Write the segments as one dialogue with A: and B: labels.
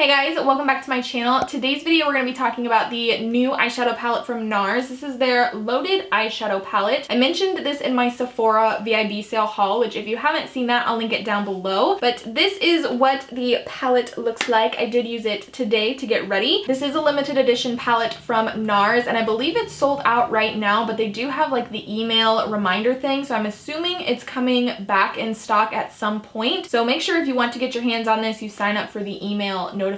A: Hey guys, welcome back to my channel. Today's video we're going to be talking about the new eyeshadow palette from Nars. This is their Loaded Eyeshadow Palette. I mentioned this in my Sephora VIB sale haul, which if you haven't seen that, I'll link it down below. But this is what the palette looks like. I did use it today to get ready. This is a limited edition palette from Nars, and I believe it's sold out right now, but they do have like the email reminder thing, so I'm assuming it's coming back in stock at some point. So make sure if you want to get your hands on this, you sign up for the email notification.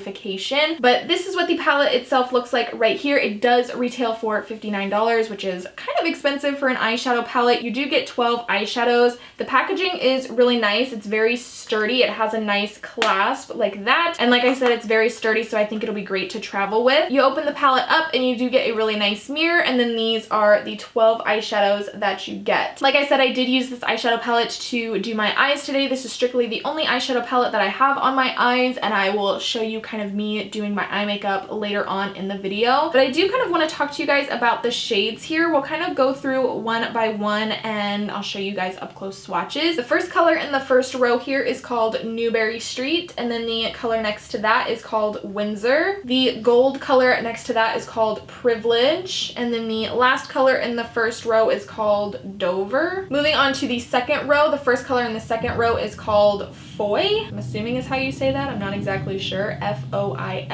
A: But this is what the palette itself looks like right here. It does retail for $59, which is kind of expensive for an eyeshadow palette. You do get 12 eyeshadows. The packaging is really nice. It's very sturdy. It has a nice clasp like that. And like I said, it's very sturdy, so I think it'll be great to travel with. You open the palette up and you do get a really nice mirror, and then these are the 12 eyeshadows that you get. Like I said, I did use this eyeshadow palette to do my eyes today. This is strictly the only eyeshadow palette that I have on my eyes, and I will show you kind of me doing my eye makeup later on in the video. But I do kind of want to talk to you guys about the shades here. We'll kind of go through one by one and I'll show you guys up close swatches. The first color in the first row here is called Newberry Street, and then the color next to that is called Windsor. The gold color next to that is called Privilege, and then the last color in the first row is called Dover. Moving on to the second row, the first color in the second row is called Foy. I'm assuming is how you say that. I'm not exactly sure. Foix.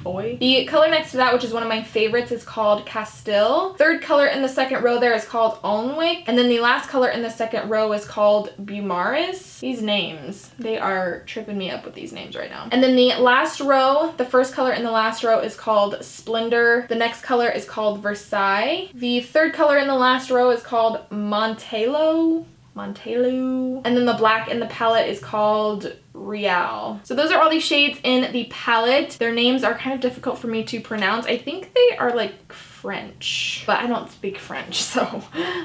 A: Foy. The color next to that, which is one of my favorites, is called Castile. Third color in the second row there is called Alnwick. And then the last color in the second row is called Beaumaris. These names, they are tripping me up with these names right now. And then the last row, the first color in the last row is called Splendor. The next color is called Versailles. The third color in the last row is called Montelo. And then the black in the palette is called Real. So those are all these shades in the palette. Their names are kind of difficult for me to pronounce. I think they are like French, but I don't speak French, so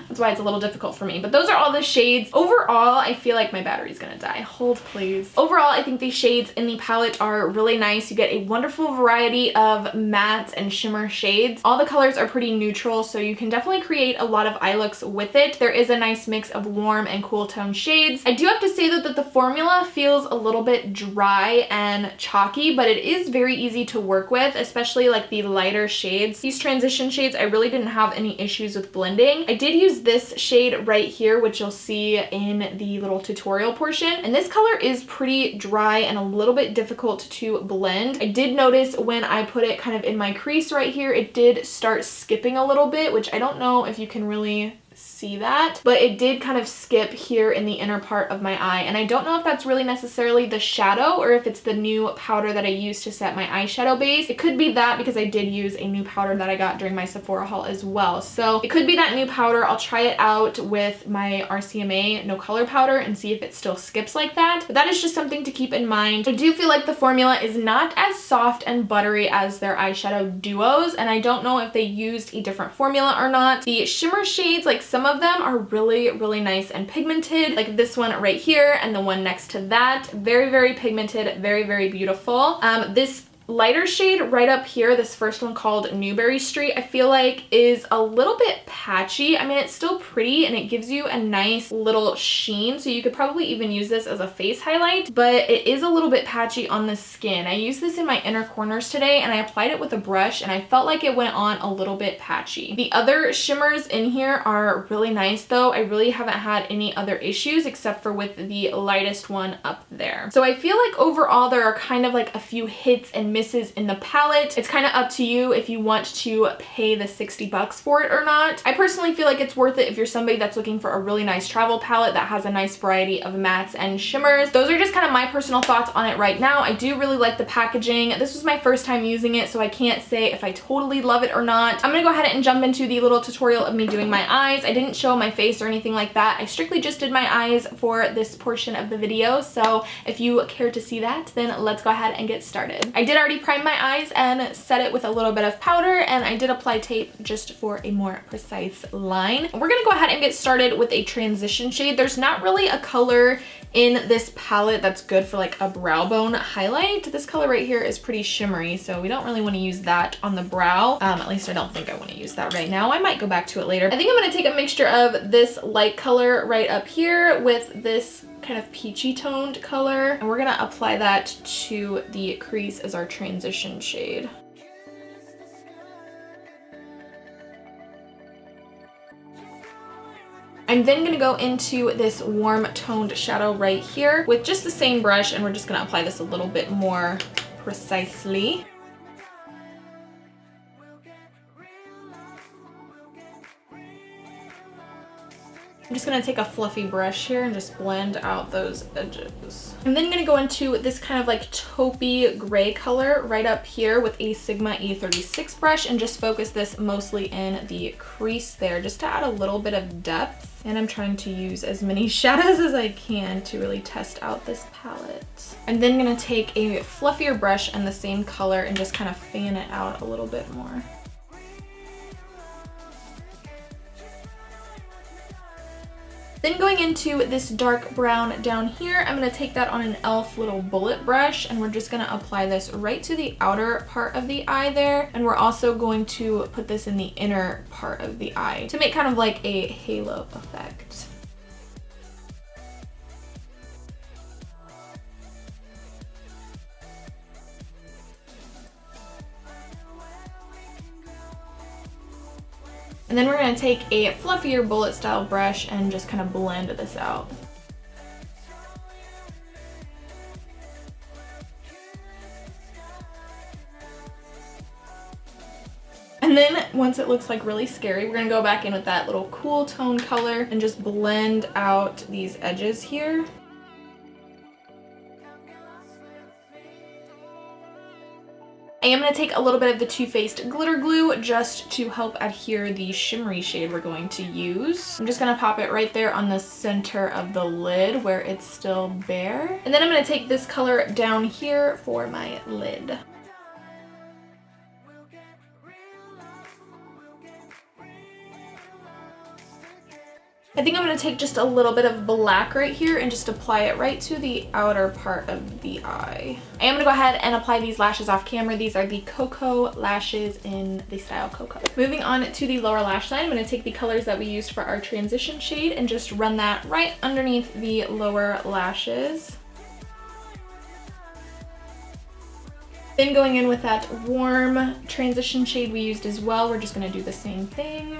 A: that's why it's a little difficult for me. But those are all the shades. Overall, I feel like my battery's gonna die. Hold please. Overall, I think these shades in the palette are really nice. You get a wonderful variety of mattes and shimmer shades. All the colors are pretty neutral, so you can definitely create a lot of eye looks with it. There is a nice mix of warm and cool tone shades. I do have to say that the formula feels a little bit dry and chalky, but it is very easy to work with, especially like the lighter shades. These transition shades, I really didn't have any issues with blending. I did use this shade right here, which you'll see in the little tutorial portion, and this color is pretty dry and a little bit difficult to blend. I did notice when I put it kind of in my crease right here, it did start skipping a little bit, which I don't know if you can really see that, but it did kind of skip here in the inner part of my eye, and I don't know if that's really necessarily the shadow or if it's the new powder that I used to set my eyeshadow base. It could be that, because I did use a new powder that I got during my Sephora haul as well, so it could be that new powder. I'll try it out with my RCMA no color powder and see if it still skips like that, but that is just something to keep in mind. I do feel like the formula is not as soft and buttery as their eyeshadow duos, and I don't know if they used a different formula or not. The shimmer shades, like some of them are really nice and pigmented, like this one right here and the one next to that. Very pigmented, very beautiful. This lighter shade right up here, this first one called Newberry Street, I feel like is a little bit patchy. I mean, it's still pretty and it gives you a nice little sheen, so you could probably even use this as a face highlight, but it is a little bit patchy on the skin. I used this in my inner corners today and I applied it with a brush and I felt like it went on a little bit patchy. The other shimmers in here are really nice though. I really haven't had any other issues except for with the lightest one up there. So I feel like overall there are kind of like a few hits and misses in the palette. It's kind of up to you if you want to pay the 60 bucks for it or not. I personally feel like it's worth it if you're somebody that's looking for a really nice travel palette that has a nice variety of mattes and shimmers. Those are just kind of my personal thoughts on it right now. I do really like the packaging. This was my first time using it, so I can't say if I totally love it or not. I'm gonna go ahead and jump into the little tutorial of me doing my eyes. I didn't show my face or anything like that. I strictly just did my eyes for this portion of the video, so if you care to see that, then let's go ahead and get started. I did already prime my eyes and set it with a little bit of powder, and I did apply tape just for a more precise line. We're gonna go ahead and get started with a transition shade. There's not really a color in this palette that's good for like a brow bone highlight. This color right here is pretty shimmery, so we don't really want to use that on the brow. At least I don't think I want to use that right now. I might go back to it later. I think I'm going to take a mixture of this light color right up here with this kind of peachy toned color, and we're gonna apply that to the crease as our transition shade. I'm then going to go into this warm toned shadow right here with just the same brush, and we're just going to apply this a little bit more precisely. I'm just going to take a fluffy brush here and just blend out those edges. I'm then going to go into this kind of like taupey gray color right up here with a Sigma E36 brush and just focus this mostly in the crease there just to add a little bit of depth. And I'm trying to use as many shadows as I can to really test out this palette. I'm then going to take a fluffier brush and the same color and just kind of fan it out a little bit more. Then going into this dark brown down here, I'm going to take that on an e.l.f. little bullet brush, and we're just going to apply this right to the outer part of the eye there. And we're also going to put this in the inner part of the eye to make kind of like a halo effect. And then we're going to take a fluffier bullet style brush and just kind of blend this out. And then once it looks like really scary, we're going to go back in with that little cool tone color and just blend out these edges here. I am going to take a little bit of the Too Faced glitter glue just to help adhere the shimmery shade we're going to use. I'm just going to pop it right there on the center of the lid where it's still bare. And then I'm going to take this color down here for my lid. I think I'm going to take just a little bit of black right here and just apply it right to the outer part of the eye. I am going to go ahead and apply these lashes off camera. These are the Cocoa lashes in the style Cocoa. Moving on to the lower lash line, I'm going to take the colors that we used for our transition shade and just run that right underneath the lower lashes. Then going in with that warm transition shade we used as well, we're just going to do the same thing.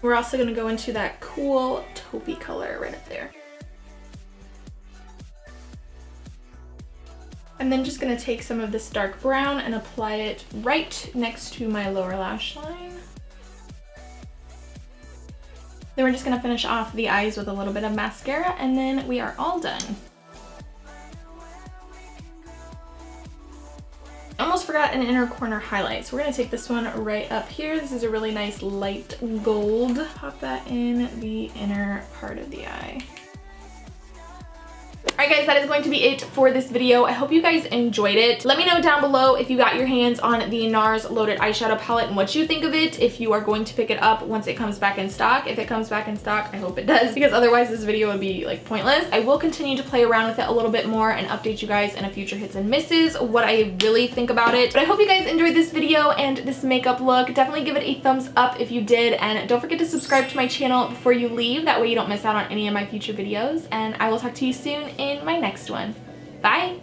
A: We're also going to go into that cool taupey color right up there. I'm then just going to take some of this dark brown and apply it right next to my lower lash line. Then we're just going to finish off the eyes with a little bit of mascara, and then we are all done. I almost forgot an inner corner highlight, so we're going to take this one right up here. This is a really nice light gold. Pop that in the inner part of the eye. Alright guys, that is going to be it for this video. I hope you guys enjoyed it. Let me know down below if you got your hands on the Nars Loaded Eyeshadow Palette and what you think of it, if you are going to pick it up once it comes back in stock. If it comes back in stock, I hope it does, because otherwise this video would be like pointless. I will continue to play around with it a little bit more and update you guys in a future hits and misses what I really think about it. But I hope you guys enjoyed this video and this makeup look. Definitely give it a thumbs up if you did, and don't forget to subscribe to my channel before you leave. That way you don't miss out on any of my future videos, and I will talk to you soon in my next one. Bye!